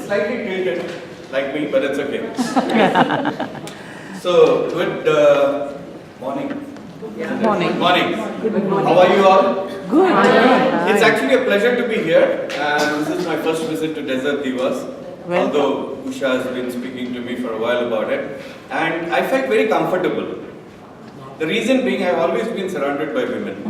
It's slightly tilted, like me, but it's okay. So, good morning. Morning. Morning. How are you all? Good. It's actually a pleasure to be here. This is my first visit to Desert Divas. Although Usha has been speaking to me for a while about it. And I felt very comfortable. The reason being, I've always been surrounded by women.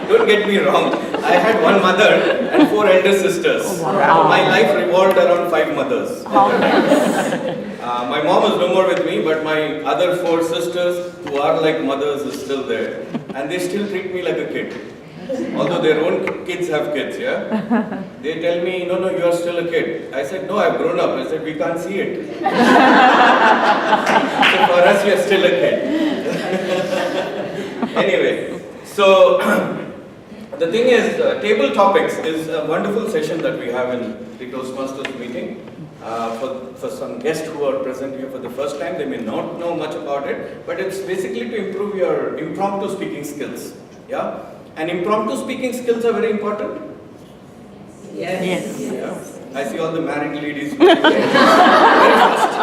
Don't get me wrong. I had one mother and 4 elder sisters. My life revolved around 5 mothers. My mom is no more with me, but my other 4 sisters, who are like mothers, is still there. And they still treat me like a kid. Although their own kids have kids, yeah? They tell me, no, you are still a kid. I said, no, I've grown up. I said, we can't see it. So for us, you're still a kid. Anyway, so the thing is, table topics is a wonderful session that we have in the Toastmasters meeting. For some guests who are present here for the first time, they may not know much about it, but it's basically to improve your impromptu speaking skills. Yeah? And impromptu speaking skills are very important. Yes. Yeah. I see all the married ladies very fast.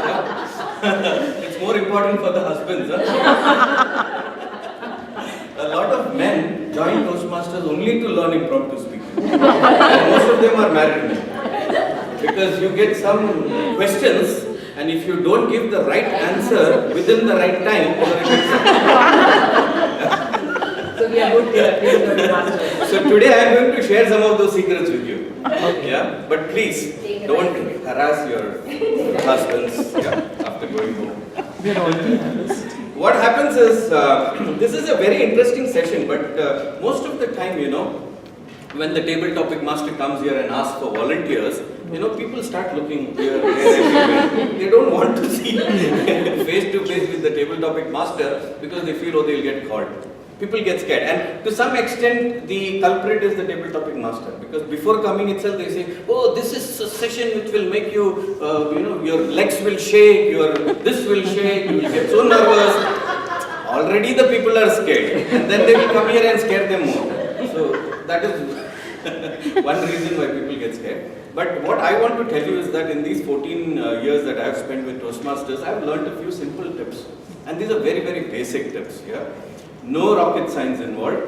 Yeah? It's more important for the husbands. Huh? A lot of men join Toastmasters only to learn impromptu speaking. And most of them are married men. Because you get some questions, and if you don't give the right answer within the right time, you are a good. So we are good here. So today I am going to share some of those secrets with you. Yeah, but please don't harass your husbands after going home. What happens is this is a very interesting session, but most of the time, when the table topic master comes here and asks for volunteers, people start looking here, there, everywhere. They don't want to see face to face with the table topic master because they feel, they'll get caught. People get scared, and to some extent, the culprit is the table topic master, because before coming itself, they say, this is a session which will make you, your legs will shake, this will shake, you will get so nervous. Already the people are scared, and then they will come here and scare them more. So that is one reason why people get scared. But what I want to tell you is that in these 14 years that I have spent with Toastmasters, I have learned a few simple tips, and these are very, very basic tips. Yeah. No rocket science involved,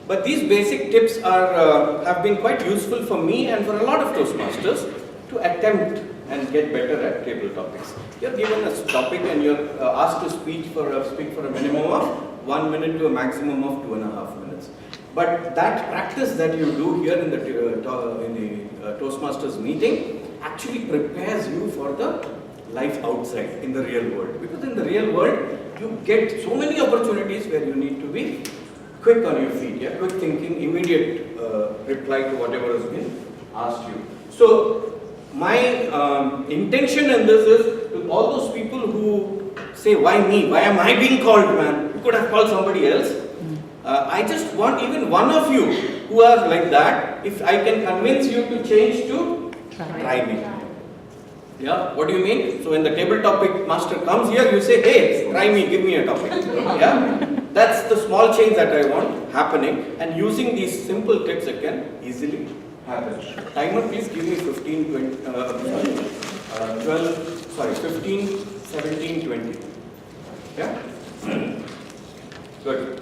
but these basic tips have been quite useful for me and for a lot of Toastmasters to attempt and get better at table topics. You're given a topic and you're asked to speak for a minimum of 1 minute to a maximum of 2.5 minutes. But that practice that you do here in the Toastmasters meeting actually prepares you for the life outside in the real world. Because in the real world, you get so many opportunities where you need to be quick on your feet, quick thinking, immediate reply to whatever has been asked you. So my intention in this is to all those people who say, why me? Why am I being called, man? You could have called somebody else. I just want even one of you who are like that, if I can convince you to change to try me. Yeah, what do you mean? So when the table topic master comes here, you say, hey, try me, give me a topic. Yeah, that's the small change that I want happening, and using these simple tips it can easily happen. Timer, please give me 15, 17, 20. Yeah? Good.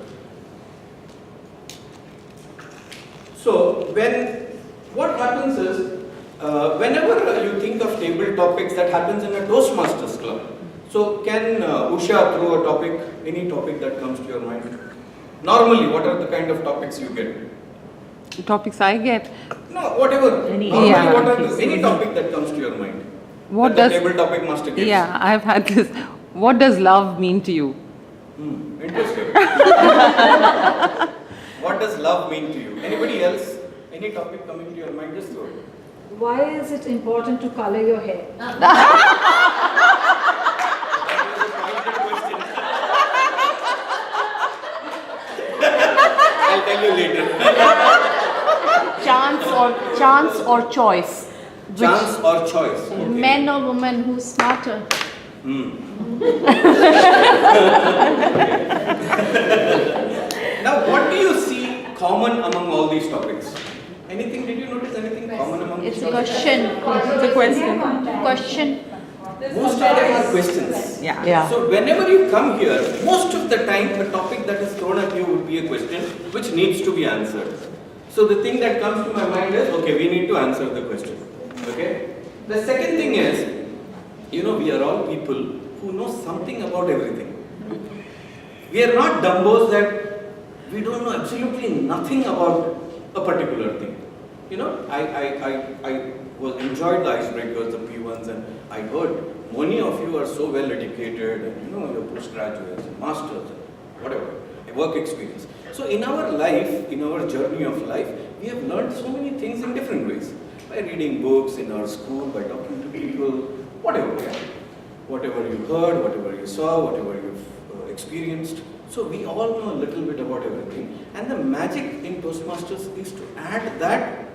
So what happens is, whenever you think of table topics, that happens in a Toastmasters club. So can Usha throw a topic, any topic that comes to your mind? Normally, what are the kind of topics you get? Topics I get? No, whatever. Any topic that comes to your mind. What that does the table topic master gives. Yeah, I've had this. What does love mean to you? Interesting. What does love mean to you? Anybody else? Any topic coming to your mind? Just throw it. Why is it important to color your hair? I'll tell you later. Chance or choice? Chance or choice. Okay. Men or women who's smarter? Now, what do you see common among all these topics? Anything? Did you notice anything common among It's the a topics? question. It's a question. Question. Most of them are questions. Yeah. Yeah. So whenever you come here, most of the time the topic that is thrown at you would be a question which needs to be answered. So the thing that comes to my mind is, okay, we need to answer the question. Okay? The second thing is, we are all people who know something about everything. We are not dumbos that we don't know absolutely nothing about a particular thing. I enjoyed the icebreakers, the P1s, and I heard many of you are so well educated, and you're postgraduates, and masters, and whatever, work experience. So in our life, in our journey of life, we have learned so many things in different ways. By reading books in our school, by talking to people, whatever. Yeah? Whatever you heard, whatever you saw, whatever you've experienced. So we all know a little bit about everything. And the magic in Toastmasters is to add that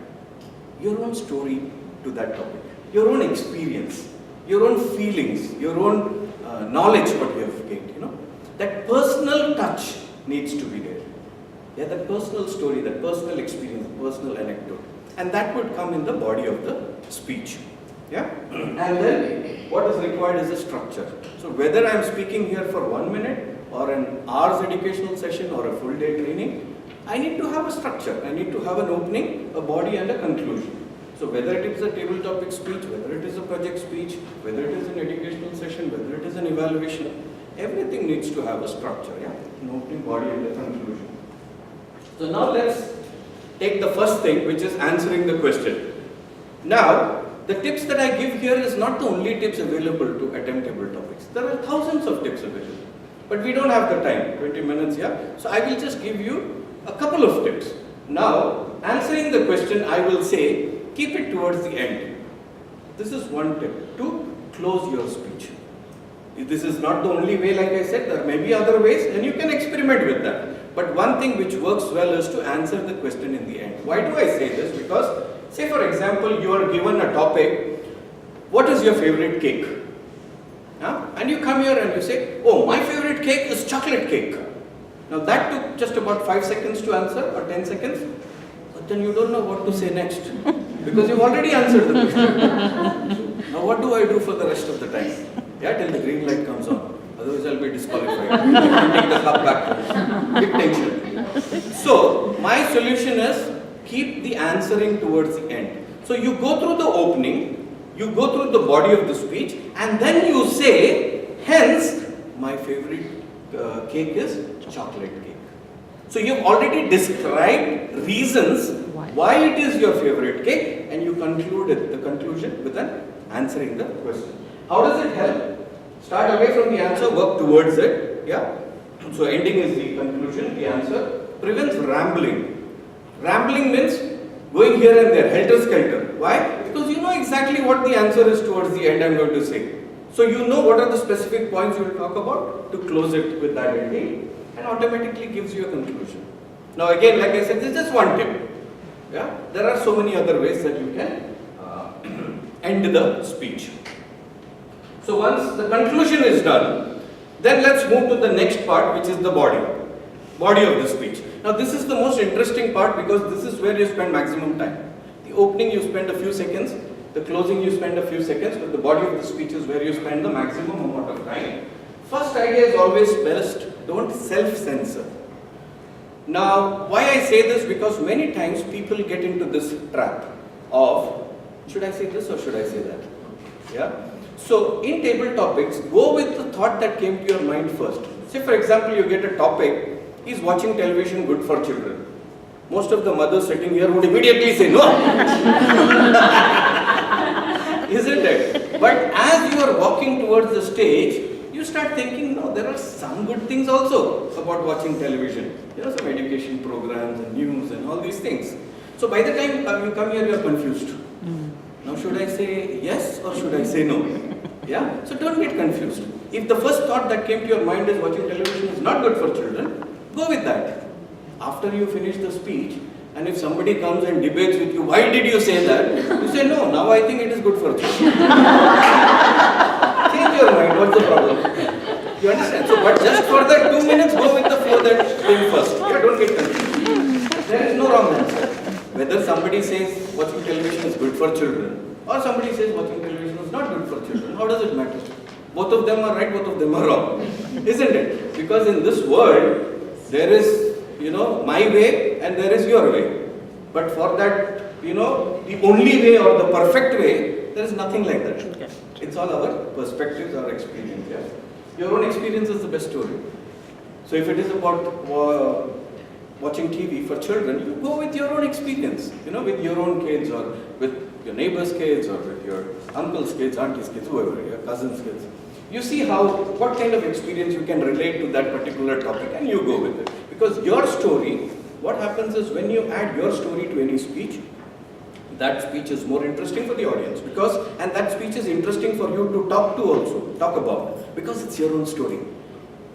your own story to that topic, your own experience, your own feelings, your own knowledge what you have gained. That personal touch needs to be there. Yeah, that personal story, that personal experience, personal anecdote. And that would come in the body of the speech. Yeah? And then what is required is a structure. So whether I am speaking here for 1 minute or an hour's educational session or a full day training, I need to have a structure. I need to have an opening, a body and a conclusion. So whether it is a table topic speech, whether it is a project speech, whether it is an educational session, whether it is an evaluation, everything needs to have a structure, yeah? An opening, body and a conclusion. So now let's take the first thing, which is answering the question. Now, the tips that I give here is not the only tips available to attempt table topics. There are thousands of tips available. But we don't have the time, 20 minutes here. So I will just give you a couple of tips. Now, answering the question, I will say, keep it towards the end. This is one tip, to close your speech. This is not the only way, like I said, there may be other ways and you can experiment with that. But one thing which works well is to answer the question in the end. Why do I say this? Because, say for example, you are given a topic, what is your favorite cake? And you come here and you say, oh, my favorite cake is chocolate cake. Now that took just about 5 seconds to answer or 10 seconds, but then you don't know what to say next because you've already answered the question. Now what do I do for the rest of the time? Yeah, till the green light comes on. Otherwise I'll be disqualified. I'll take the cup back. Big tension. So my solution is keep the answering towards the end. So you go through the opening, you go through the body of the speech, and then you say, hence my favorite cake is chocolate cake. So you've already described reasons why it is your favorite cake, and you concluded the conclusion with an answering the question. How does it help? Start away from the answer, work towards it. Yeah. So ending is the conclusion, the answer. Prevents rambling. Rambling means going here and there, helter-skelter. Why? Because you know exactly what the answer is towards the end I'm going to say. So you know what are the specific points you will talk about to close it with that ending, and automatically gives you a conclusion. Now again, like I said, this is just one tip. Yeah? There are so many other ways that you can end the speech. So once the conclusion is done, then let's move to the next part, which is the body of the speech. Now this is the most interesting part because this is where you spend maximum time. The opening you spend a few seconds, the closing you spend a few seconds, but the body of the speech is where you spend the maximum amount of time. First idea is always best, don't self-censor. Now, why I say this? Because many times people get into this trap of, should I say this or should I say that? Yeah. So in table topics, go with the thought that came to your mind first. Say for example, you get a topic, is watching television good for children? Most of the mothers sitting here would immediately say no. Isn't it? But as you are walking towards the stage, you start thinking, no, there are some good things also about watching television. There are some education programs and news and all these things. So by the time you come here, you are confused. Now should I say yes or should I say no? Yeah? So don't get confused. If the first thought that came to your mind is watching television is not good for children, go with that. After you finish the speech, and if somebody comes and debates with you, why did you say that? You say, no, now I think it is good for children. Change your mind, what's the problem? You understand? So, but just for that 2 minutes, go with the flow that came first. Yeah, don't get confused. There is no wrong answer. Whether somebody somebody says watching television is good for children, or somebody says watching television is not good for children, how does it matter? Both of them are right, both of them are wrong, isn't it? Because in this world, there is, my way and there is your way. But for that, the only way or the perfect way, there is nothing like that. It's all our perspectives, our experience. Yeah? Your own experience is the best story. So if it is about watching TV for children, you go with your own experience, with your own kids or with your neighbor's kids or with your uncle's kids, auntie's kids, whoever, your cousin's kids. You see what kind of experience you can relate to that particular topic and you go with it. Because your story, what happens is when you add your story to any speech, that speech is more interesting for the audience and that speech is interesting for you to talk about, because it's your own story.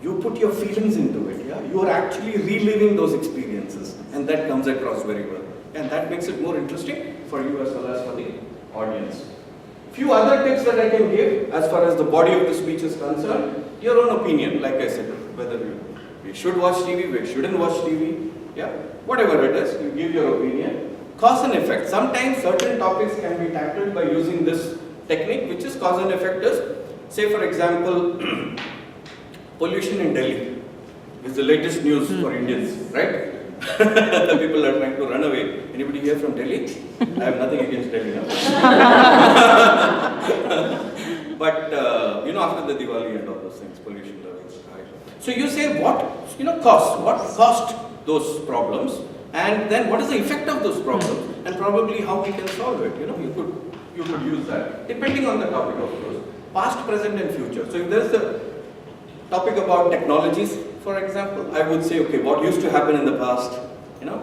You put your feelings into it, yeah? You are actually reliving those experiences and that comes across very well. And that makes it more interesting for you as well as for the audience. Few other tips that I can give as far as the body of the speech is concerned, your own opinion, like I said, whether we should watch TV, we shouldn't watch TV, yeah? Whatever it is, you give your opinion. Cause and effect. Sometimes certain topics can be tackled by using this technique, which is cause and effect is, say for example, pollution in Delhi is the latest news for Indians, right? People are trying to run away. Anybody here from Delhi? I have nothing against Delhi now. But, after the Diwali and all those things, pollution levels are high. So you say what caused those problems, and then what is the effect of those problems, and probably how we can solve it. You could use that, depending on the topic, of course. Past, present and future. So if there's a topic about technologies, for example, I would say, okay, what used to happen in the past,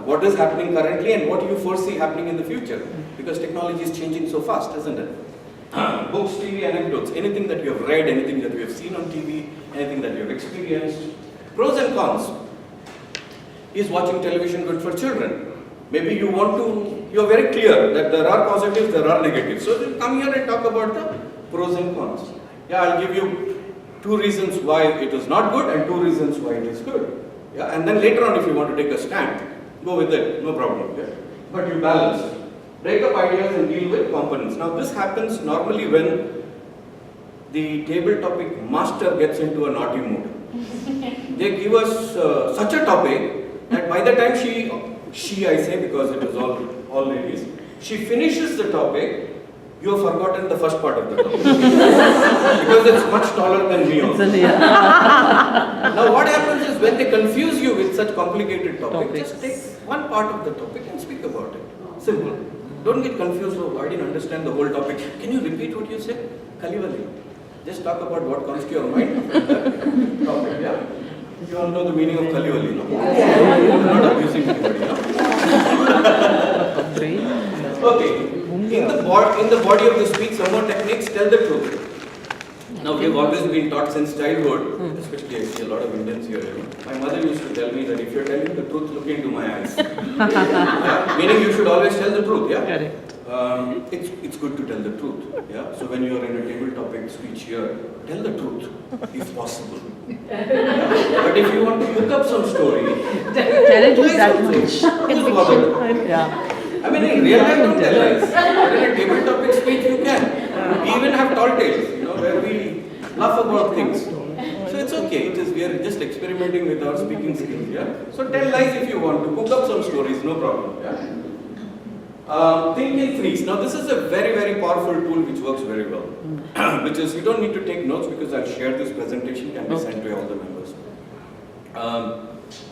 what is happening currently and what you foresee happening in the future, because technology is changing so fast, isn't it? Books, TV, anecdotes, anything that you have read, anything that you have seen on TV, anything that you have experienced. Pros and cons. Is watching television good for children? Maybe you are very clear that there are positives, there are negatives. So you come here and talk about the pros and cons. Yeah, I'll give you 2 reasons why it is not good and 2 reasons why it is good. Yeah, and then later on if you want to take a stand, go with it, no problem. Yeah? But you balance. Break up ideas and deal with components. Now this happens normally when the table topic master gets into a naughty mood. They give us such a topic that by the time she I say because it is all ladies, she finishes the topic, you have forgotten the first part of the topic. Because it's much taller than me also. Now what happens is when they confuse you with such complicated topics, just take one part of the topic and speak about it. Simple. Don't get confused, oh, I didn't understand the whole topic. Can you repeat what you said? Kalivali. Just talk about what comes to your mind from that topic, yeah? You all know the meaning of Kalivali, no? I'm not abusing anybody, no? Okay. In the body of the speech, some more techniques, tell the truth. Now, we've always been taught since childhood, especially I see a lot of Indians here. My mother used to tell me that if you're telling the truth, look into my eyes. Yeah? Meaning you should always tell the truth, yeah? Correct. It's good to tell the truth, yeah? So when you are in a table topic speech here, tell the truth, if possible. Yeah? But if you want to look up some story, Tell it with that much. who's bothered? Yeah. I mean, in real life, don't tell lies. But in a table topic speech, you can. We even have tall tales, where we laugh about things. So it's okay. We are just experimenting with our speaking skills. Yeah. So tell lies if you want to. Cook up some stories, no problem. Yeah. Think in threes. Now this is a very, very powerful tool which works very well. Which is, you don't need to take notes because I'll share this presentation, can be sent to all the members.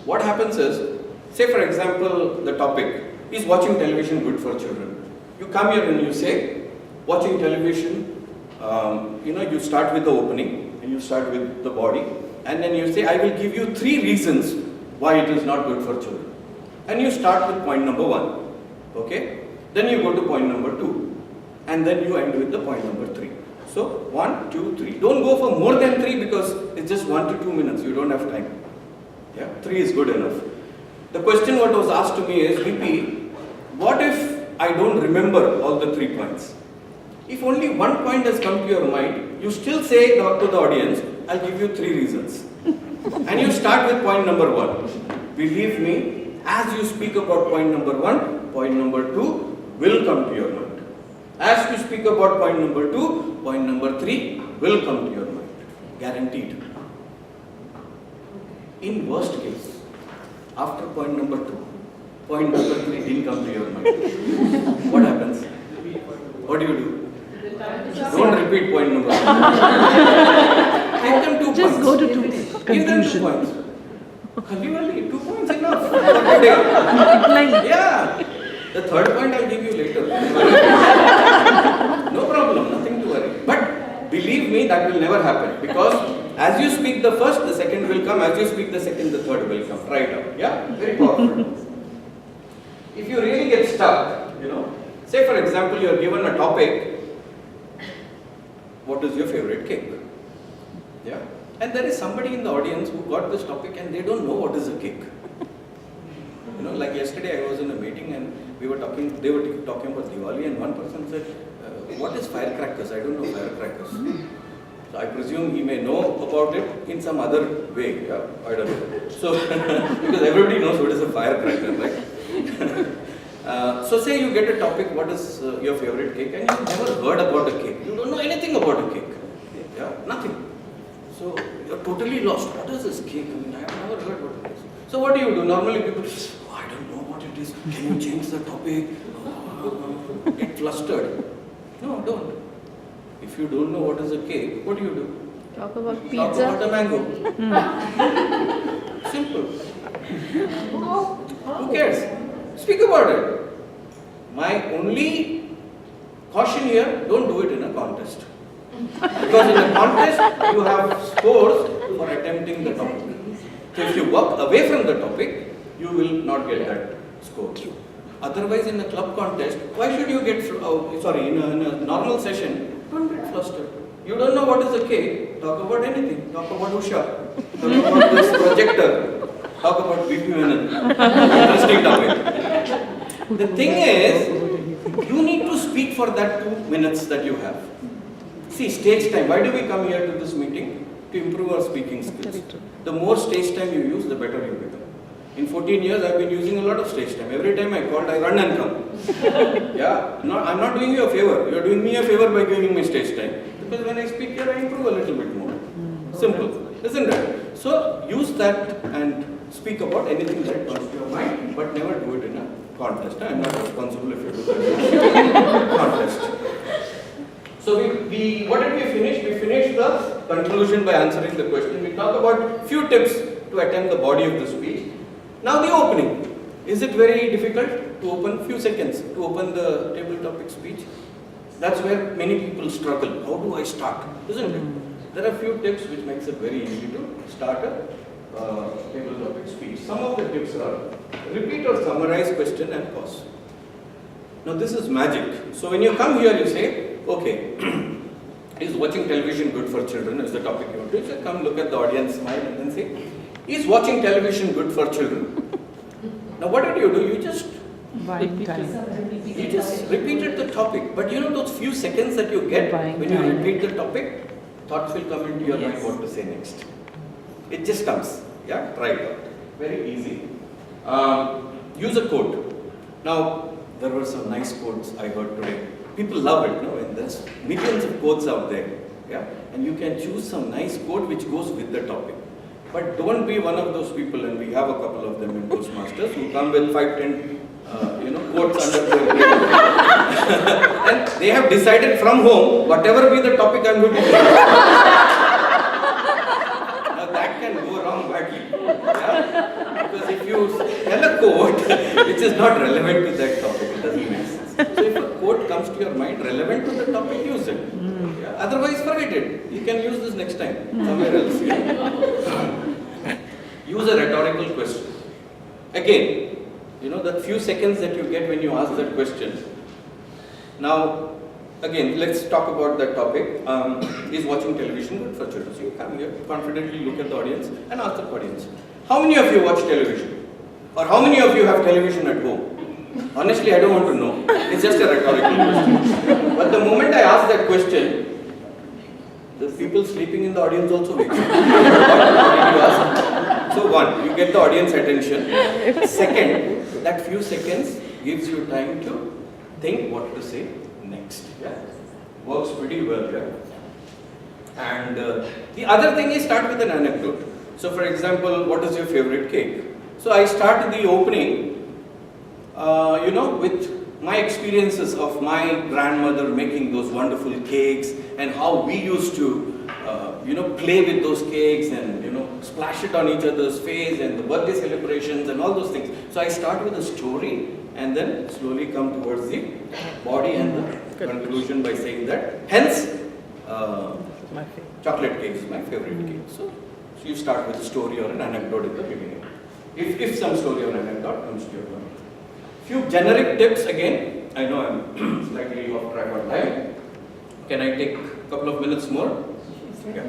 What happens is, say for example, the topic is watching television good for children. You come here and you say, watching television, you start with the opening and you start with the body, and then you say, I will give you 3 reasons why it is not good for children. And you start with point number 1, okay? Then you go to point number 2, and then you end with the point number 3. So 1, 2, 3. Don't go for more than 3 because it's just 1 to 2 minutes. You don't have time. Yeah, 3 is good enough. The question what was asked to me is, VP, what if I don't remember all the 3 points? If only 1 point has come to your mind, you still say to the audience, I'll give you 3 reasons. And you start with point number 1. Believe me, as you speak about point number 1, point number 2, will come to your mind. As you speak about point number 2, point number 3 will come to your mind. Guaranteed. In worst case, after point number 2, point number 3 didn't come to your mind. What happens? What do you do? Don't repeat point number 2. Give them 2 points. Just go to two Give them 2 conclusion. points. Only 2 points enough for today. Multiplying. Yeah. The third point I'll give you later. No problem, nothing to worry. But believe me, that will never happen, because as you speak the first, the second will come. As you speak the second, the third will come. Right up. Yeah? Very powerful. If you really get stuck, say for example, you are given a topic, what is your favorite cake? Yeah? And there is somebody in the audience who got this topic and they don't know what is a cake. Like yesterday I was in a meeting and they were talking about Diwali, and one person said, what is firecrackers? I don't know firecrackers. So I presume he may know about it in some other way. Yeah? I don't know. So, because everybody knows what is a firecracker, right? So say you get a topic, what is your favorite cake, and you've never heard about a cake. You don't know anything about a cake. Yeah? Nothing. So you're totally lost. What is this cake? I mean, I have never heard what it is. So what do? Normally people say, oh, I don't know what it is. Can you change the topic? Get flustered. No, don't. If you don't know what is a cake, what do? Talk about Talk pizza. about a mango. Simple. Who cares? Speak about it. My only caution here, don't do it in a contest. Because in a contest, you have scores for attempting the topic. So if you walk away from the topic, you will not get that score. Otherwise, in a club contest, why should you get, in a normal session, don't get flustered. You don't know what is a cake, talk about anything. Talk about Usha, talk about this projector, talk about Menon. Interesting topic. The thing is, you need to speak for that 2 minutes that you have. See, stage time. Why do we come here to this meeting? To improve our speaking skills. The more stage time you use, the better you become. In 14 years, I've been using a lot of stage time. Every time I called, I run and come. Yeah, I'm not doing you a favor. You're doing me a favor by giving me stage time. Because when I speak here, I improve a little bit more. Simple, isn't it? So use that and speak about anything that comes to your mind, but never do it in a contest. I'm not responsible if you do that in a contest. So what did we finish? We finished the conclusion by answering the question. We talked about few tips to attempt the body of the speech. Now the opening. Is it very difficult to open? Few seconds to open the table topic speech? That's where many people struggle. How do I start? Isn't it? There are few tips which makes it very easy to start a table topic speech. Some of the tips are repeat or summarize question and pause. Now this is magic. So when you come here, you say, okay, is watching television good for children? Is the topic you want to say. Come look at the audience, smile, and then say, is watching television good for children? Now what did? You just repeated the topic. But those few seconds that you get when you repeat the topic, thoughts will come into your mind what to say next. It just comes. Yeah, try it out. Very easy. Use a quote. Now, there were some nice quotes I heard today. People love it, and there's millions of quotes out there. Yeah, and you can choose some nice quote which goes with the topic. But don't be one of those people, and we have a couple of them in Toastmasters who come with 5-10 quotes under their belt. And they have decided from home, whatever be the topic I'm going to say. Now that can go wrong badly. Yeah? Because if you tell a quote which is not relevant to that topic, it doesn't make sense. So if a quote comes to your mind relevant to the topic, use it. Yeah? Otherwise, forget it. You can use this next time, somewhere else. Yeah? Use a rhetorical question. Again, that few seconds that you get when you ask that question. Now, again, let's talk about that topic. Is watching television good for children? So you come here, confidently look at the audience and ask the audience, how many of you watch television? Or how many of you have television at home? Honestly, I don't want to know. It's just a rhetorical question. But the moment I ask that question, the people sleeping in the audience also wake up. What did you ask? So one, you get the audience attention. Second, that few seconds gives you time to think what to say next. Yeah, works pretty well. Yeah. And the other thing is start with an anecdote. So, for example, what is your favorite cake? So I start the opening, with my experiences of my grandmother making those wonderful cakes and how we used to, play with those cakes and, splash it on each other's face and the birthday celebrations and all those things. So I start with a story and then slowly come towards the body and the conclusion by saying that, hence, chocolate cake is my favorite cake. So you start with a story or an anecdote at the beginning. If some story or anecdote comes to your mind. Few generic tips again. I know I'm slightly off track on time. Can I take a couple of minutes more? Yeah.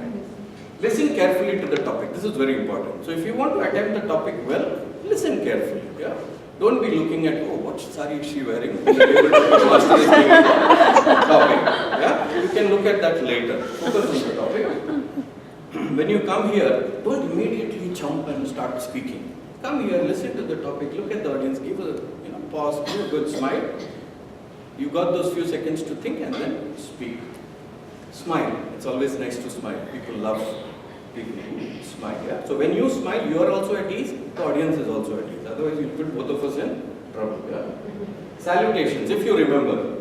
Listen carefully to the topic. This is very important. So if you want to attempt the topic well, listen carefully. Yeah. Don't be looking at, what sari is she wearing? Master is giving the topic. Yeah. You can look at that later. Focus on the topic. When you come here, don't immediately jump and start speaking. Come here, listen to the topic, look at the audience, give a pause, give a good smile. You got those few seconds to think and then speak. Smile. It's always nice to smile. People love people who smile. Yeah? So when you smile, you are also at ease, the audience is also at ease. Otherwise, you'll put both of us in trouble. Yeah? Salutations, if you remember.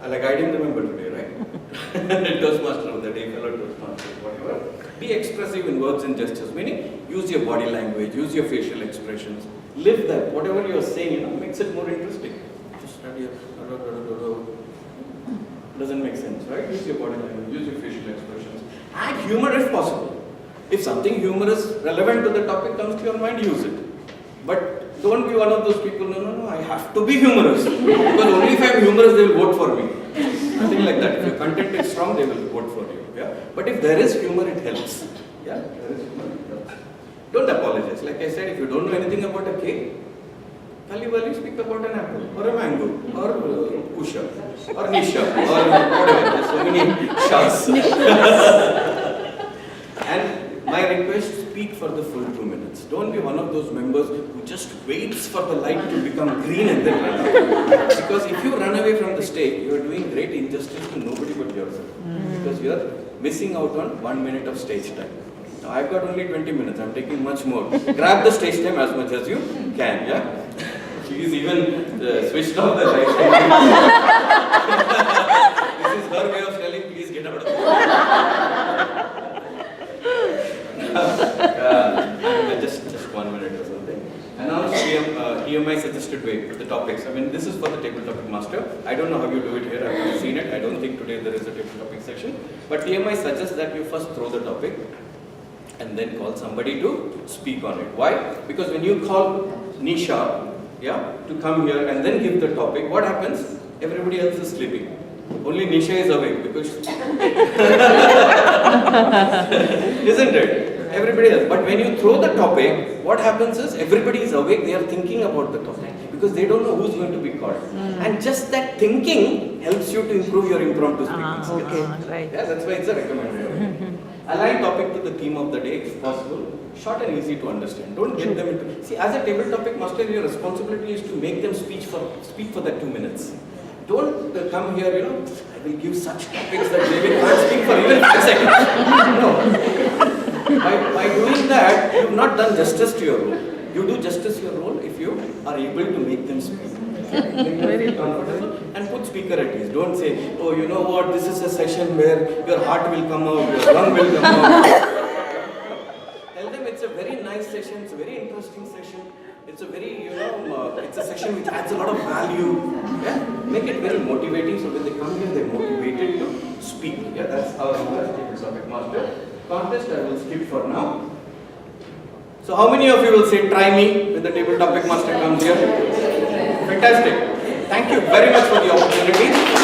I didn't remember today, right? Toastmaster of the day, fellow Toastmaster, whatever. Be expressive in words and gestures, meaning use your body language, use your facial expressions. Live that. Whatever you are saying, makes it more interesting. Just study doesn't make sense, right? Use your body language, use your facial expressions. Add humor if possible. If something humorous, relevant to the topic comes to your mind, use it. But don't be one of those people, no, I have to be humorous. Because only if I am humorous, they will vote for me. Nothing like that. If your content is strong, they will vote for you. Yeah? But if there is humor, it helps. Yeah? There is humor, it helps. Don't apologize. Like I said, if you don't know anything about a cake, Kali speak about an apple, or a mango, or Usha, or Nisha, or whatever. There's so many shahs. And my request, speak for the full 2 minutes. Don't be one of those members who just waits for the light to become green and then run away. Because if you run away from the stage, you are doing great injustice to nobody but yourself. Because you are missing out on 1 minute of stage time. Now I've got only 20 minutes, I'm taking much more. Grab the stage time as much as you can, yeah? She's even switched off the light. This is her way of telling, please get out of here. Just 1 minute or something. Announce EMI suggested way, the topics. I mean, this is for the table topic master. I don't know how you do it here, I've never seen it. I don't think today there is a table topic section. But TMI suggests that you first throw the topic and then call somebody to speak on it. Why? Because when you call Nisha, to come here and then give the topic, what happens? Everybody else is sleeping. Only Nisha is awake because isn't it? Everybody else. But when you throw the topic, what happens is everybody is awake, they are thinking about the topic because they don't know who's going to be called. And just that thinking helps you to improve your impromptu speaking skills. Right. Yeah, that's why it's a recommended. Align topic to the theme of the day if possible. Short and easy to understand. Don't get them into... See, as a table topic master, your responsibility is to make them speak for that 2 minutes. Don't come here, I will give such topics that they will not speak for even 5 seconds. No. By doing that, you have not done justice to your role. You do justice to your role if you are able to make them speak. Make them feel comfortable and put speaker at ease. Don't say, oh, you know what, this is a session where your heart will come out, your lung will come out. Tell them it's a very nice session, it's a very interesting session. It's a very, it's a session which adds a lot of value. Yeah? Make it very motivating so when they come here, they're motivated to speak. Yeah, that's how table topic master. Contest, I will skip for now. So how many of you will say, try me when the table topic master comes here? Fantastic. Thank you very much for the opportunity.